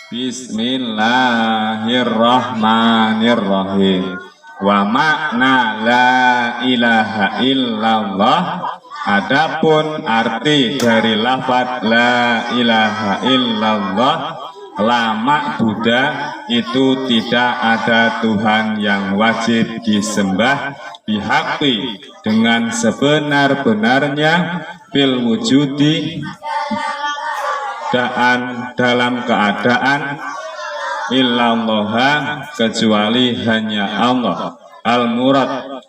Bismillahirrahmanirrahim. Wa makna la ilaha illallah, adapun arti dari lafaz la ilaha illallah, lama Buddha itu tidak ada Tuhan yang wajib disembah bihaqi dengan sebenar-benarnya fil wujudi dalam keadaan illallah kecuali hanya Allah. Al-murad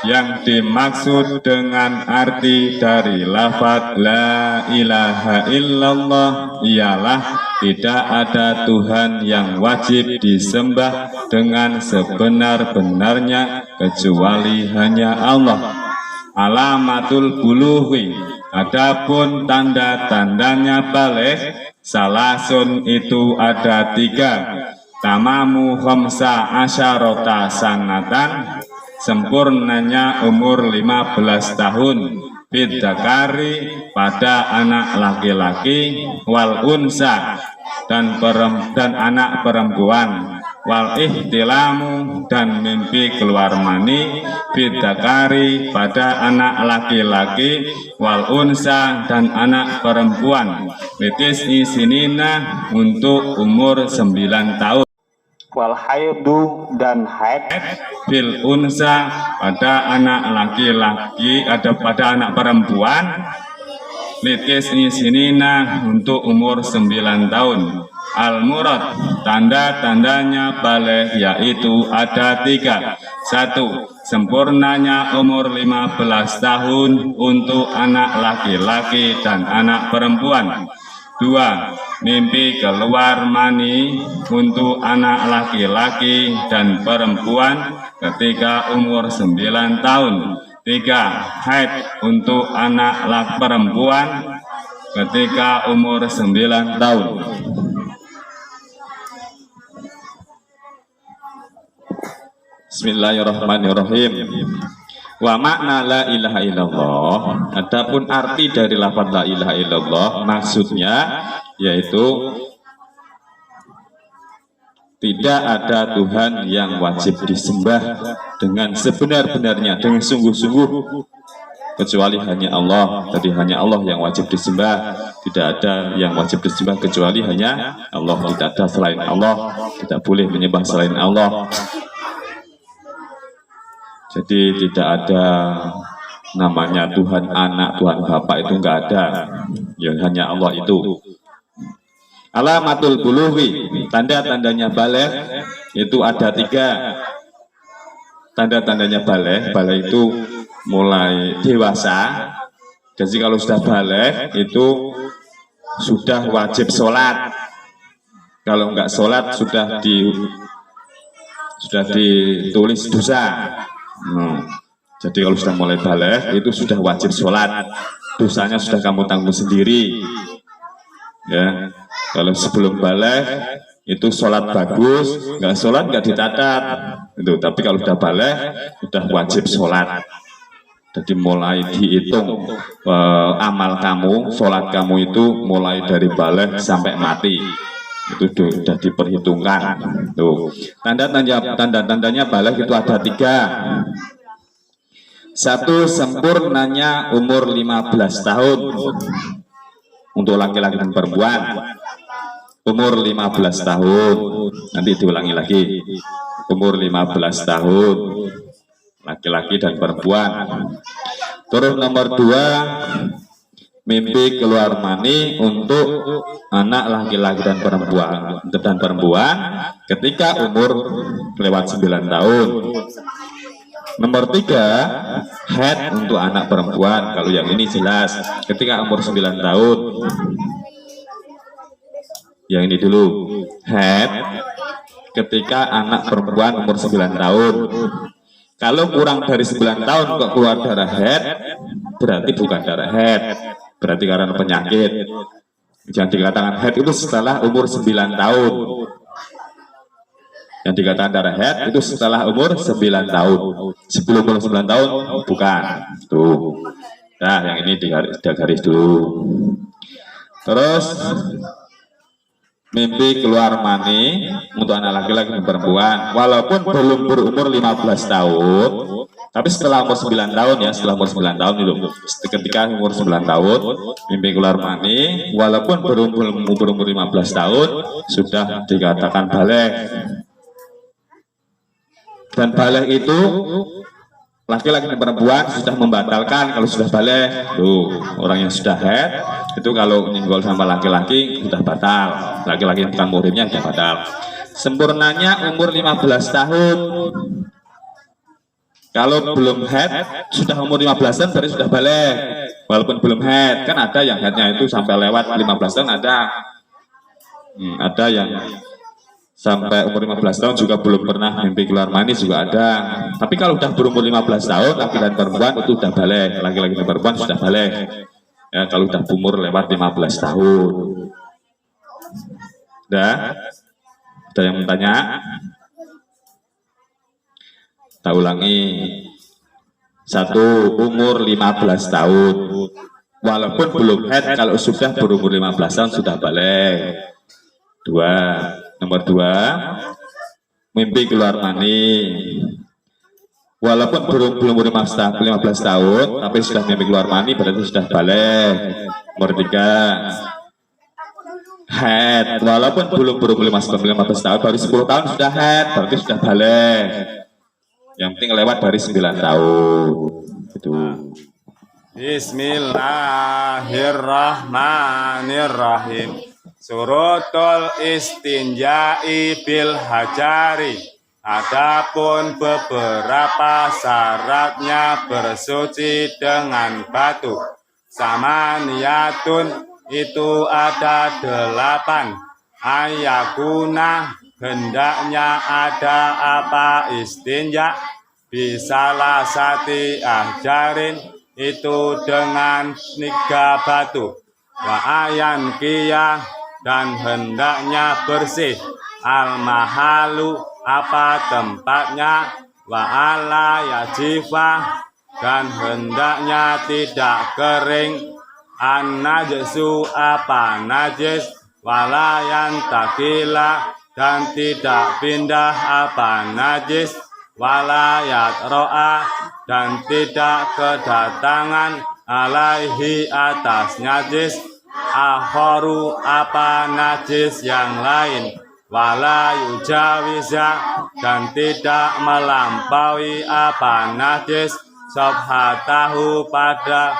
yang dimaksud dengan arti dari lafaz la ilaha illallah ialah tidak ada Tuhan yang wajib disembah dengan sebenar-benarnya kecuali hanya Allah. Alamatul buluhi, adapun tanda-tandanya balik, salasun itu ada 3. Tamamu khamsa asyarota sanatan, sempurnanya umur 15 tahun, bidakari pada anak laki-laki, wal unsa dan anak perempuan, wal ihtilamu dan mimpi keluar mani, bidakari pada anak laki-laki, wal unsa dan anak perempuan, litis isinina untuk umur 9 tahun, wal haidu dan haid bil unsa pada anak laki-laki, pada anak perempuan, litis isinina untuk umur 9 tahun. Al-murad, tanda-tandanya balik yaitu ada 3. 1. Sempurnanya umur 15 tahun untuk anak laki-laki dan anak perempuan. 2. Mimpi keluar mani untuk anak laki-laki dan perempuan ketika umur 9 tahun. 3. Haid untuk anak perempuan ketika umur 9 tahun. Bismillahirrahmanirrahim. Wa makna la ilaha illallah, adapun arti dari lafaz la ilaha illallah, maksudnya yaitu tidak ada Tuhan yang wajib disembah dengan sebenar-benarnya, dengan sungguh-sungguh, kecuali hanya Allah. Tadi hanya Allah yang wajib disembah, tidak ada yang wajib disembah kecuali hanya Allah. Tidak ada selain Allah, tidak boleh menyembah selain Allah. Jadi tidak ada namanya Tuhan anak, Tuhan bapak, itu enggak ada. Ya hanya Allah itu. Alamatul buluhi, tanda-tandanya balik itu ada 3. Tanda-tandanya balik itu mulai dewasa. Jadi kalau sudah balik itu sudah wajib sholat. Kalau enggak sholat sudah ditulis dosa. Jadi kalau sudah mulai balik itu sudah wajib sholat, dosanya sudah kamu tanggung sendiri. Ya, kalau sebelum balik itu sholat bagus, nggak sholat nggak dicatat. Itu, tapi kalau sudah balik sudah wajib sholat. Jadi mulai dihitung amal kamu, sholat kamu itu mulai dari balik sampai mati. Itu sudah diperhitungkan. Tuh. Tanda-tandanya balik itu ada 3. 1. Sempurnanya umur 15 tahun untuk laki-laki dan perempuan. Umur 15 tahun, nanti diulangi lagi. Umur 15 tahun laki-laki dan perempuan. Terus nomor 2, mimpi keluar mani untuk anak laki-laki dan perempuan ketika umur lewat 9 tahun. Nomor 3, haid untuk anak perempuan. Kalau yang ini jelas ketika umur 9 tahun. Yang ini dulu, haid ketika anak perempuan umur 9 tahun. Kalau kurang dari 9 tahun kok keluar darah haid, berarti bukan darah haid, berarti karena penyakit. Yang dikatakan haid itu setelah umur 9 tahun. Yang dikatakan darah haid itu setelah umur 9 tahun. Sebelum umur 9 tahun bukan. Tuh. Nah, yang ini di garis dulu. Terus mimpi keluar mani untuk anak laki-laki dan perempuan walaupun belum berumur 15 tahun, tapi setelah umur 9 tahun ya, setelah umur 9 tahun itu, ketika umur 9 tahun mimpi keluar mani walaupun berumur 15 tahun sudah dikatakan balik. Dan balik itu laki-laki dan perempuan sudah membatalkan kalau sudah balik. Tuh, orang yang sudah head itu kalau nyenggol sama laki-laki sudah batal. Laki-laki yang bukan muhrimnya sudah batal. Sempurnanya umur 15 tahun. Kalau belum head sudah umur 15 tahun berarti sudah balik. Walaupun belum head, kan ada yang headnya itu sampai lewat 15 tahun ada. Ada yang sampai umur 15 tahun juga belum pernah mimpi keluar mani juga ada. Tapi kalau udah berumur 15 tahun laki dan perempuan itu udah balik, laki-laki dan perempuan sudah balik ya, kalau udah umur lewat 15 tahun. Udah? Ada yang bertanya? Kita ulangi. 1. Umur 15 tahun walaupun belum head, kalau sudah berumur 15 tahun sudah balik. 2. Nomor 2, mimpi keluar mani walaupun belum 15 tahun tapi sudah mimpi keluar mani berarti sudah balik. Nomor 3, head walaupun belum berumur 15 tahun, baru 10 tahun sudah head berarti sudah balik. Yang penting lewat dari 9 tahun itu. Bismillahirrahmanirrahim. Surutul istinja'i bil hajari. Adapun beberapa syaratnya bersuci dengan batu. Samaniyatun itu ada 8. Ayakuna hendaknya ada apa istinja bisalah sati ahjarin itu dengan 3 batu. Wa ayan kiyah dan hendaknya bersih al-mahalu apa tempatnya, wa ala yajifah dan hendaknya tidak kering, an-najsu apa najis, walayan takila dan tidak pindah apa najis, walayat ro'a dan tidak kedatangan alaihi atas najis, akharu apa najis yang lain, wala yujawiza dan tidak melampaui apa najis, sobhatahu pada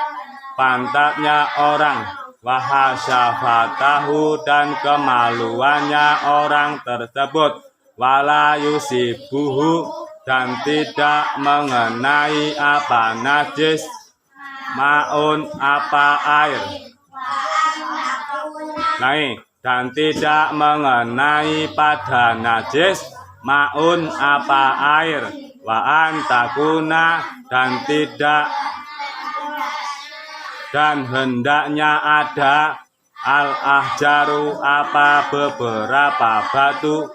pantatnya orang, wahasyafatahu dan kemaluannya orang tersebut, wala yusibuhu dan tidak mengenai apa najis, maun apa air. Naik dan tidak mengenai pada najis maun apa air, wa antakuna dan tidak dan hendaknya ada al-ahjaru apa beberapa batu,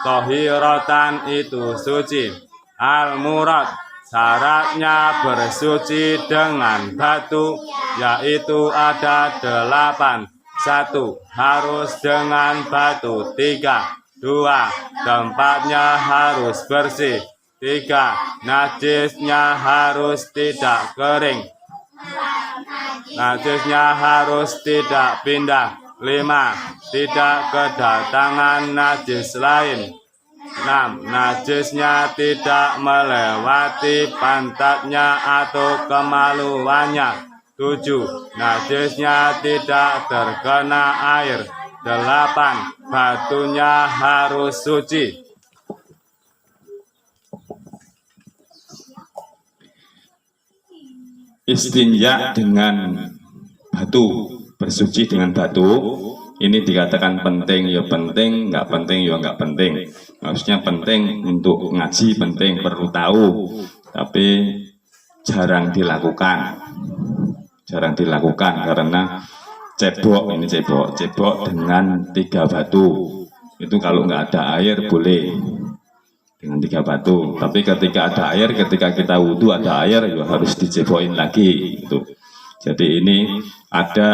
tohirotan itu suci, al-murad syaratnya bersuci dengan batu yaitu ada 8. 1. Harus dengan batu. 3. 2. Tempatnya harus bersih. 3. Najisnya harus tidak kering. Najisnya harus tidak pindah. 5. Tidak kedatangan najis lain. 6. Najisnya tidak melewati pantatnya atau kemaluannya. 7. Najisnya tidak terkena air. 8. Batunya harus suci. Istinja dengan batu, bersuci dengan batu, ini dikatakan penting ya penting, nggak penting ya nggak penting. Maksudnya penting untuk ngaji, penting perlu tahu, tapi jarang dilakukan. Jarang dilakukan karena cebok dengan 3 batu. Itu kalau nggak ada air boleh dengan 3 batu. Tapi ketika ada air, ketika kita wudhu ada air, ya harus dicebokin lagi. Gitu. Jadi ini ada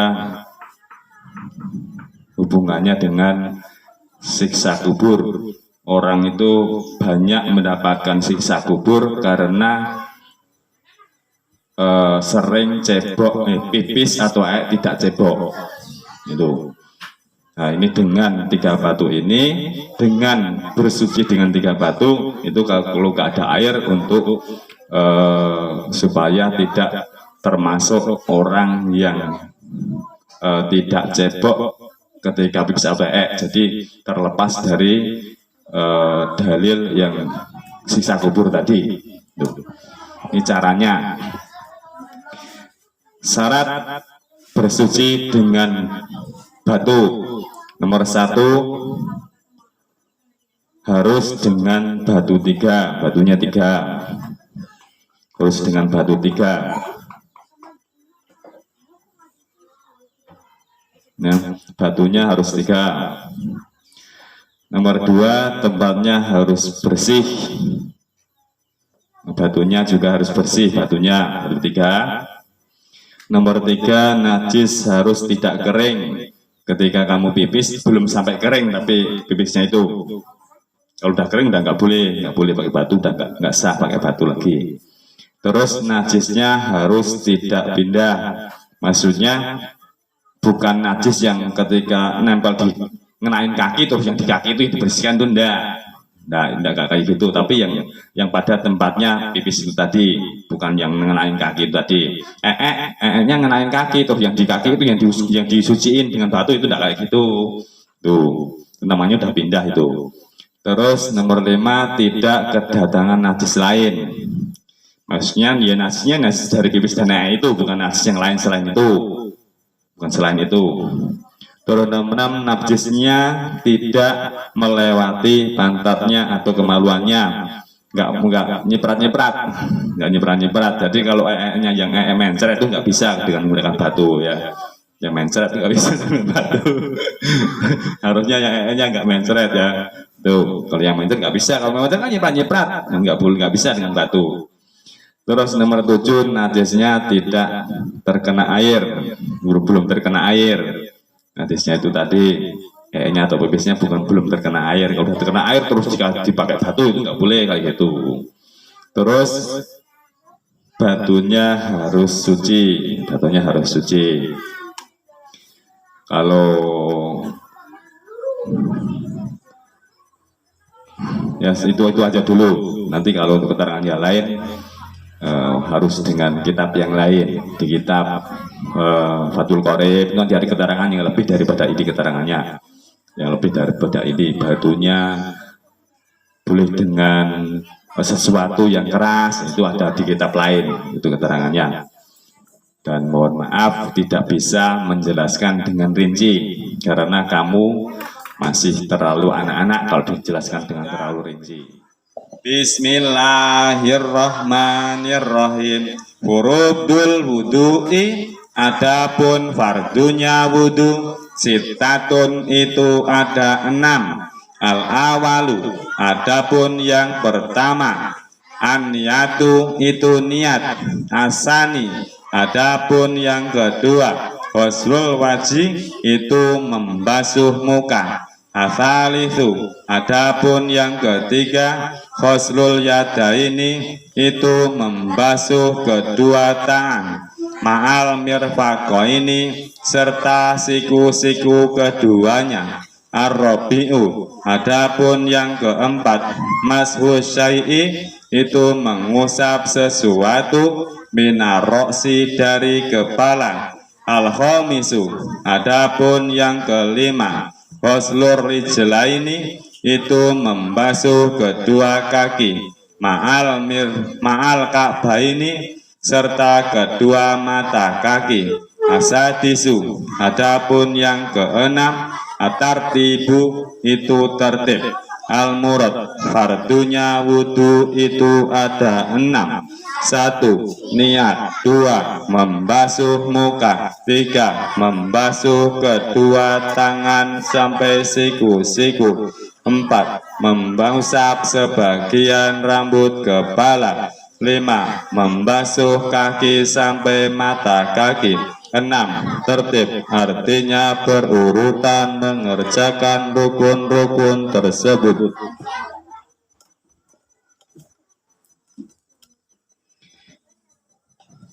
hubungannya dengan siksa kubur. Orang itu banyak mendapatkan siksa kubur karena sering cebok, pipis atau tidak cebok. Itu. Nah, ini dengan 3 batu ini, dengan bersuci dengan 3 batu, itu kalau nggak ada air untuk supaya tidak termasuk orang yang tidak cebok ketika pipis atau jadi terlepas dari dalil yang siksa kubur tadi. Ini caranya. Syarat bersuci dengan batu. Nomor 1, harus dengan batu 3, batunya 3. Harus dengan batu 3. Nah, batunya harus 3. Nomor 2, tempatnya harus bersih. Batunya juga harus bersih, batunya harus 3. Nomor 3, najis harus tidak kering. Ketika kamu pipis belum sampai kering, tapi pipisnya itu kalau udah kering udah nggak boleh pakai batu, udah nggak sah pakai batu lagi. Terus najisnya harus tidak pindah. Maksudnya bukan najis yang ketika nempel di ngenain kaki terus yang di kaki itu dibersihkan tuh enggak kayak gitu, tapi yang pada tempatnya pipis itu tadi, bukan yang ngenain kaki itu tadi. Nya ngenain kaki terus yang di kaki itu yang disuciin dengan batu itu enggak kayak gitu. Tuh, namanya udah pindah itu. Terus nomor 5, tidak kedatangan najis lain. Maksudnya ya najis dari pipis dan air itu, bukan najis yang lain selain itu. Bukan selain itu. Terus nomor 6, najisnya tidak melewati pantatnya atau kemaluannya, nggak nyiprat. Jadi kalau nya yang mencret itu nggak bisa dengan menggunakan batu ya. Yang mencret nggak bisa dengan batu. Harusnya yang nggak mencret ya. Tuh, kalau yang mencret nggak bisa. Kalau mencret kan nyiprat, nggak bisa dengan batu. Terus nomor 7, najisnya tidak terkena air, belum terkena air. Najisnya itu tadi kayaknya atau pipisnya belum terkena air. Kalau udah terkena air terus jika dipakai batu itu nggak boleh kayak gitu. Terus batunya harus suci, Kalau ya itu aja dulu. Nanti kalau untuk keterangan yang lain harus dengan kitab yang lain. Di kitab Fathul Qorib itu nanti ada keterangan yang lebih daripada ini keterangannya, yang lebih daripada ini. Batunya boleh dengan sesuatu yang keras, itu ada di kitab lain, itu keterangannya. Dan mohon maaf tidak bisa menjelaskan dengan rinci karena kamu masih terlalu anak-anak kalau dijelaskan dengan terlalu rinci. Bismillahirrahmanirrahim. Furudul wudu'i, adapun fardunya wudu, sitatun itu ada 6. Al-awalu, adapun yang pertama, an-niyatu itu niat, asani, adapun yang kedua, ghuslul wajhi itu membasuh muka, asalisu, adapun yang ketiga, ghuslul yadaini itu membasuh kedua tangan, ma'al mirfaqaini serta siku-siku keduanya. Ar-rabi'u, adapun yang keempat, mashu syai'i itu mengusap sesuatu, minaroksi dari kepala. Al-khamisu, adapun yang kelima, ghuslur rijlaini itu membasuh kedua kaki, ma'al ka'baini serta kedua mata kaki. Asadisu, adapun yang keenam, atartibu itu tertib. Al-murad, fardunya wudu itu ada 6. 1. Niat. 2. Membasuh muka. 3. Membasuh kedua tangan sampai siku-siku. 4. Membasuh sebagian rambut kepala. 5. Membasuh kaki sampai mata kaki. Enam, tertib artinya berurutan mengerjakan rukun-rukun tersebut.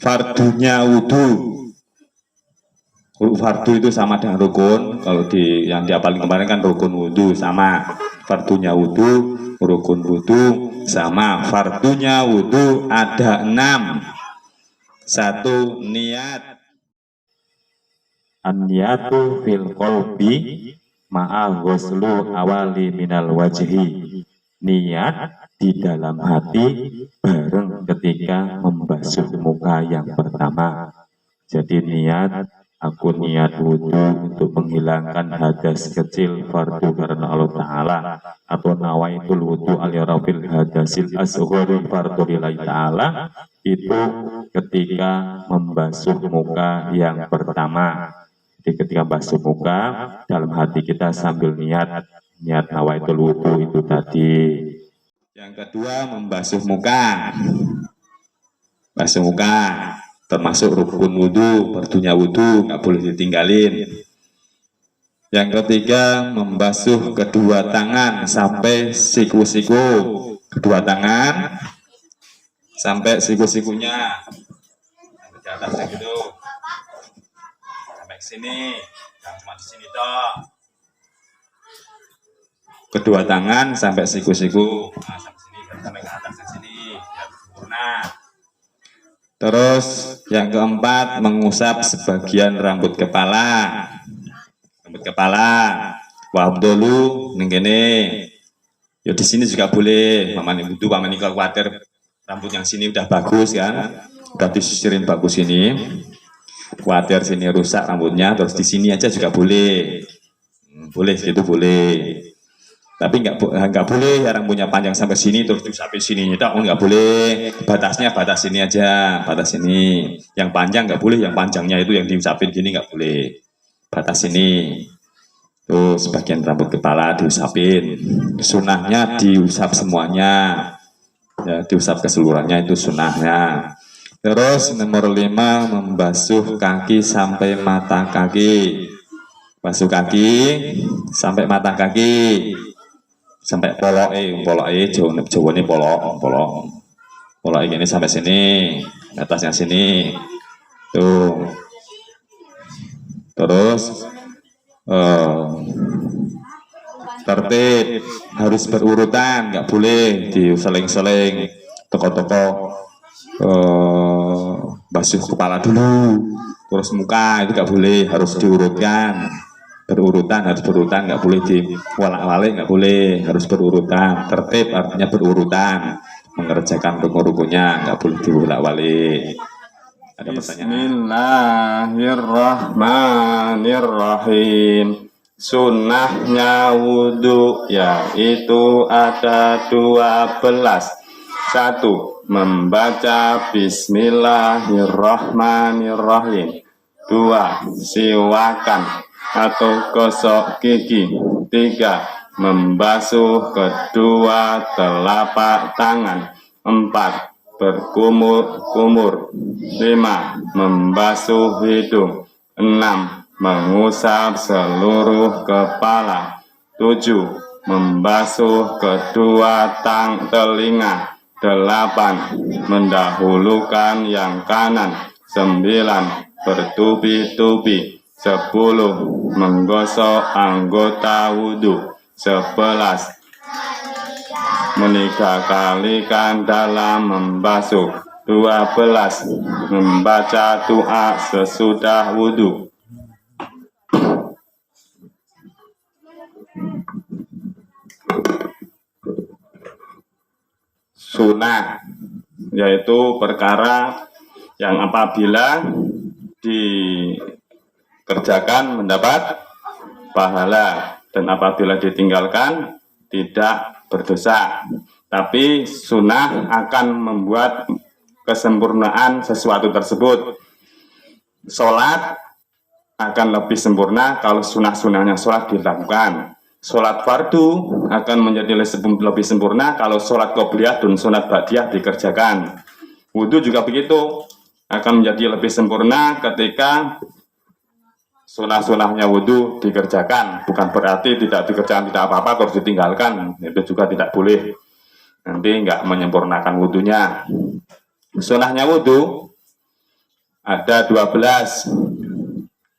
Fardunya wudhu. Fardu itu sama dengan rukun. Kalau di yang diapalin kemarin kan rukun wudhu sama. Fardunya wudhu, rukun wudhu sama. Fardunya wudhu ada 6. 1. Niat. An-niyatu fil qalbi ma'a ghuslu awali minal wajhi. Niat di dalam hati bareng ketika membasuh muka yang pertama. Jadi niat, aku niat wudhu untuk menghilangkan hadas kecil fardu karena Allah Ta'ala, atau nawaitul wudhu alirafil hadasil asghari fardu lillahi Ta'ala, itu ketika membasuh muka yang pertama. Jadi ketika basuh muka, dalam hati kita sambil niat nawaitul wudhu itu tadi. Yang kedua, membasuh muka. Basuh muka termasuk rukun wudhu, fardunya wudhu, nggak boleh ditinggalin. Yang ketiga, membasuh kedua tangan sampai siku-siku. Kedua tangan sampai siku-sikunya, sampai di atasnya gitu. Sampai sini, jangan cuma di sini toh. Kedua tangan sampai siku-siku, nah, sampai sini, sampai ke atasnya sini, biar sempurna. Terus yang keempat, mengusap sebagian rambut kepala. Rambut kepala, wahab dulu, nengkene. Ya di sini juga boleh. Paman ibu, paman ini kalau khawatir rambut yang sini udah bagus kan, udah disisirin bagus ini. Khawatir sini rusak rambutnya, terus di sini aja juga boleh. Boleh gitu boleh. Tapi nggak boleh ya rambutnya panjang sampai sini terus sampai sini nggak boleh. Batasnya batas sini aja, batas sini. Yang panjang nggak boleh, yang panjangnya itu yang diusapin gini nggak boleh. Batas sini. Tuh sebagian rambut kepala diusapin. Sunahnya diusap semuanya. Ya, diusap keseluruhannya itu sunahnya. Terus nomor 5, membasuh kaki sampai mata kaki. Basuh kaki sampai mata kaki. Sampai poloke Jawa ini polok ini sampai sini, atasnya sini tuh. Terus tertib, harus berurutan, nggak boleh diseling-seling toko-toko. Basuh kepala dulu terus muka, itu nggak boleh, harus diurutkan. Harus berurutan, nggak boleh diwalak-walik, nggak boleh, harus berurutan. Tertib artinya berurutan, mengerjakan rukun-rukunnya, nggak boleh diwalak-walik. Ada pertanyaan? Bismillahirrahmanirrahim. Sunnahnya wudhu yaitu ada 12. 1. Membaca Bismillahirrahmanirrahim. 2. Siwakan atau gosok gigi. 3. Membasuh kedua telapak tangan. 4. Berkumur-kumur. 5. Membasuh hidung. 6. Mengusap seluruh kepala. 7. Membasuh kedua telinga. 8. Mendahulukan yang kanan. 9. Bertubi-tubi. 10. Menggosok anggota wudhu. 11. Meniga-kalikan dalam membasuh. 12. Membaca doa sesudah wudhu. Sunnah yaitu perkara yang apabila dikerjakan mendapat pahala dan apabila ditinggalkan tidak berdosa. Tapi sunnah akan membuat kesempurnaan sesuatu tersebut. Sholat akan lebih sempurna kalau sunnah-sunnahnya sholat dilakukan. Sholat fardu akan menjadi lebih sempurna kalau sholat qobliyah dan sholat ba'diyah dikerjakan. Wudhu juga begitu, akan menjadi lebih sempurna ketika sunah-sunahnya wudhu dikerjakan. Bukan berarti tidak dikerjakan tidak apa-apa terus ditinggalkan, itu juga tidak boleh, nanti nggak menyempurnakan wudhunya. Sunahnya wudhu ada 12.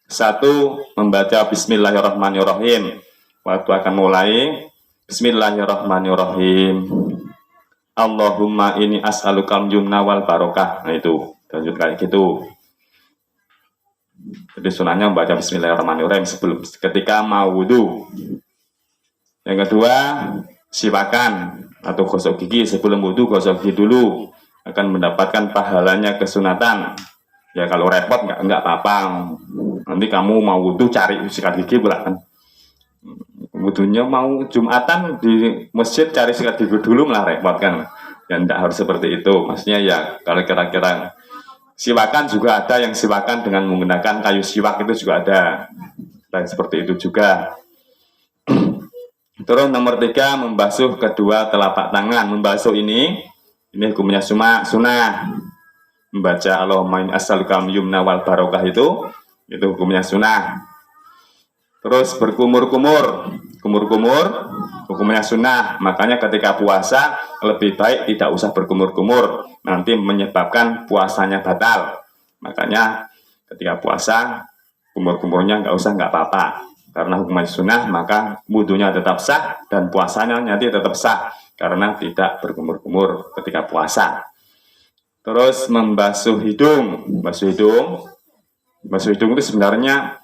Satu, membaca Bismillahirrahmanirrahim. Waktu akan mulai, Bismillahirrahmanirrahim. Allahumma ini as'alukal yumna wal barokah. Nah itu, lanjut kayak gitu. Jadi sunahnya membaca Bismillahirrahmanirrahim sebelum ketika mau wudhu. Yang kedua, siwakan atau gosok gigi sebelum wudhu, gosok gigi dulu, akan mendapatkan pahalanya kesunatan. Ya kalau repot nggak apa-apa. Nanti kamu mau wudhu cari sikat gigi pula kan. Wudhunya mau Jumatan di masjid cari sikat gigi dulu malah repot kan. Ya tidak harus seperti itu. Maksudnya ya kalau kira-kira siwakan juga ada yang siwakan dengan menggunakan kayu siwak, itu juga ada. Dan seperti itu juga. Terus nomor 3, membasuh kedua telapak tangan. Membasuh ini hukumnya sunnah. Membaca Allahumma inni as'aluka yumna wal barokah itu hukumnya sunnah. Terus berkumur-kumur hukumnya sunnah. Makanya ketika puasa lebih baik tidak usah berkumur-kumur, nanti menyebabkan puasanya batal. Makanya ketika puasa kumur-kumurnya nggak usah, nggak apa-apa, karena hukumnya sunnah, maka wudhunya tetap sah dan puasanya nanti tetap sah karena tidak berkumur-kumur ketika puasa. Terus membasuh hidung. Basuh hidung itu sebenarnya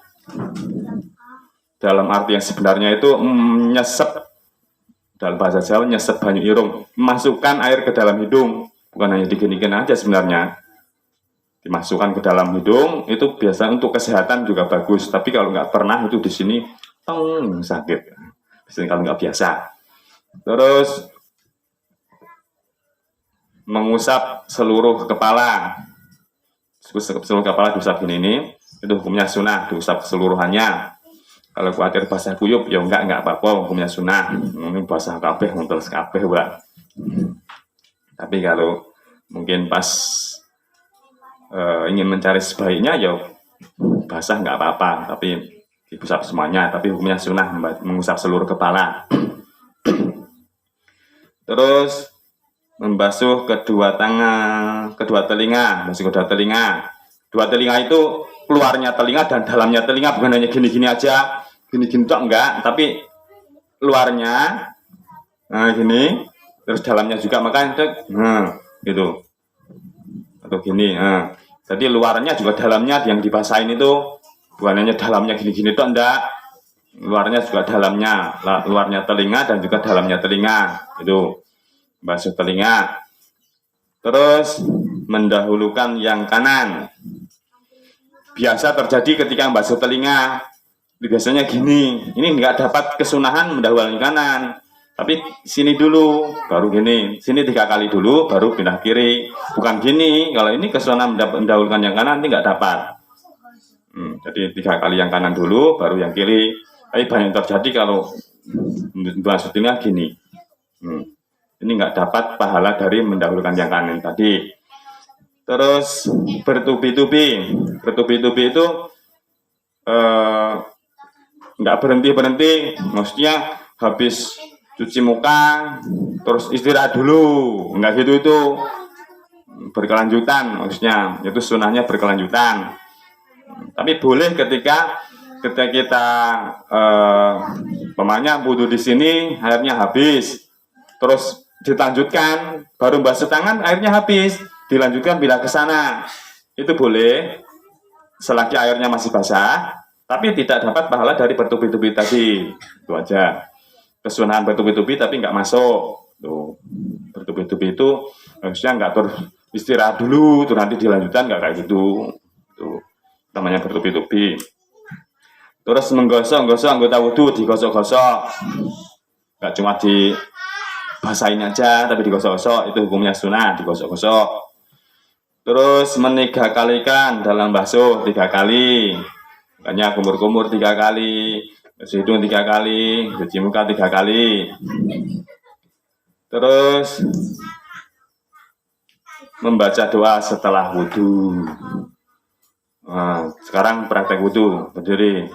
dalam arti yang sebenarnya itu nyesep, dalam bahasa Jawa nyesep banyu irung, masukkan air ke dalam hidung, bukan hanya diginikan aja sebenarnya. Dimasukkan ke dalam hidung itu biasa untuk kesehatan juga bagus, tapi kalau nggak pernah itu di sini sakit. Biasanya kalau nggak biasa. Terus mengusap seluruh kepala. Seluruh kepala diusap ini itu hukumnya sunnah, diusap keseluruhannya. Kalau khawatir basah kuyup ya enggak apa-apa, hukumnya sunnah. Ini basah kabeh, ngontos kabeh, Pak. Tapi kalau mungkin pas ingin mencari sebaiknya ya basah nggak apa-apa, tapi diusap semuanya. Tapi hukumnya sunnah mengusap seluruh kepala. Terus membasuh kedua tangan, kedua telinga. Dua telinga itu keluarnya telinga dan dalamnya telinga, bukan hanya gini-gini aja, gini-gini tuh enggak, tapi luarnya gini, terus dalamnya juga, makanya gitu atau gini. Jadi luarnya juga dalamnya yang dibasahin itu bukan hanya dalamnya gini-gini tuh enggak, luarnya juga dalamnya, luarnya telinga dan juga dalamnya telinga itu. Basuh telinga. Terus mendahulukan yang kanan. Biasa terjadi ketika basuh telinga, biasanya gini, ini nggak dapat kesunahan mendahulukan yang kanan, tapi sini dulu baru gini, sini 3 kali dulu baru pindah kiri, bukan gini. Kalau ini kesunahan mendahulukan yang kanan ini nggak dapat. Jadi 3 kali yang kanan dulu baru yang kiri. Tapi banyak terjadi kalau basuh telinga gini. Ini nggak dapat pahala dari mendahulukan yang kanan tadi. Terus bertubi-tubi itu nggak berhenti, maksudnya habis cuci muka terus istirahat dulu, nggak gitu, itu berkelanjutan, maksudnya itu sunahnya berkelanjutan. Tapi boleh ketika kita pemanya wudhu di sini airnya habis, terus dilanjutkan, baru basuh tangan airnya habis, dilanjutkan bila ke sana, itu boleh selagi airnya masih basah, tapi tidak dapat pahala dari bertubi-tubi tadi. Itu aja kesunahan bertubi-tubi, tapi nggak masuk. Tuh, bertubi-tubi itu harusnya nggak terus istirahat dulu, tuh nanti dilanjutkan, nggak kayak gitu. Tuh namanya bertubi-tubi. Terus menggosok-gosok anggota wudhu, digosok-gosok, nggak cuma di basahin aja, tapi digosok-gosok, itu hukumnya sunnah, digosok-gosok. Terus meniga-kalikan dalam basuh 3 kali, makanya kumur-kumur 3 kali, basuh hidung 3 kali, cuci muka 3 kali. Terus membaca doa setelah wudhu. Nah, sekarang praktek wudhu, berdiri.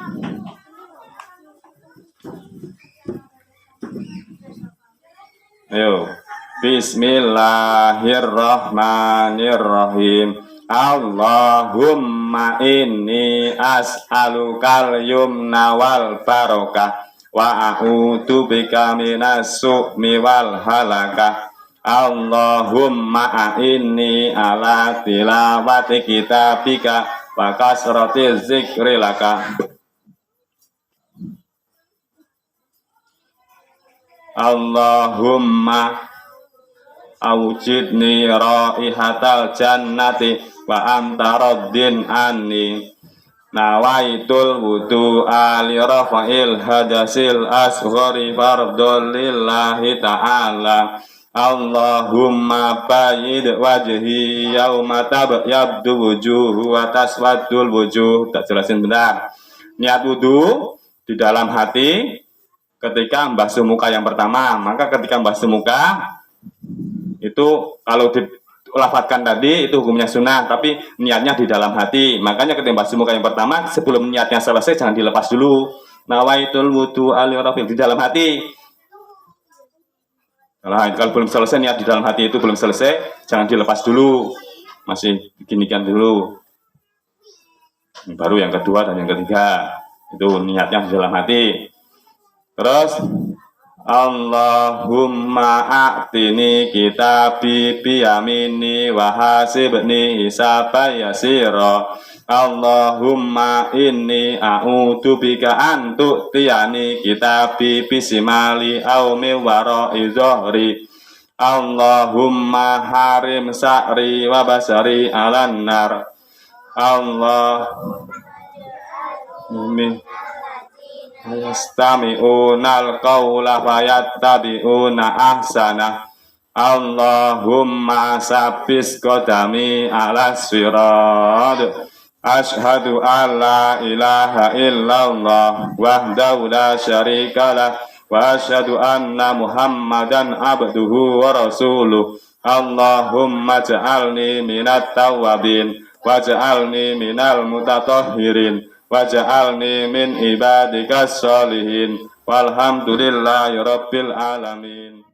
Ayo, Bismillahirrahmanirrahim. Allahumma inni as'alukal yumna wal barokah wa a'udzu bika minas su'mi wal halakah. Allahumma a'inni ala tilawati kitabika wa kasrati zikri laka. Allahumma awjidni raihatal jannati wa anta raddin anni. Nawaitul wudu'a li rafa'il hadasil asghari fardhu lillahi ta'ala. Allahumma bayyid wajhi yauma tabyaddu wujuhu wa taswaddul wujuh. Tak jelasin benar. Niat wudu di dalam hati ketika membasuh muka yang pertama. Maka ketika membasuh muka itu kalau dilafadzkan tadi itu hukumnya sunnah, tapi niatnya di dalam hati. Makanya ketika membasuh muka yang pertama, sebelum niatnya selesai jangan dilepas dulu. Nawaitul wudu al-rafil di dalam hati. Kalau belum selesai, niat di dalam hati itu belum selesai, jangan dilepas dulu. Masih beginikan dulu. Baru yang kedua dan yang ketiga. Itu niatnya di dalam hati. Terus Allahumma a'tini kitabi biyamini wa hasibni hisaban yasira. Allahumma inni a'udzu bika an tu'tiyani kitabi bisimali aw min wara'i dhahri. Allahumma harim sa'ri wa basari 'alan nar. Allahumma yastami'unal qawla fayattabi'una ahsana. Allahumma sabbis qadami ala sirat. Ashhadu an la ilaha illallah wahdahu la syarika lah wa asyhadu anna Muhammadan abduhu wa rasuluh. Allahumma ja'alni minat tawwabin waj'alni minal mutatahhirin waj'alni min ibadikas sholihin walhamdulillahi rabbil alamin.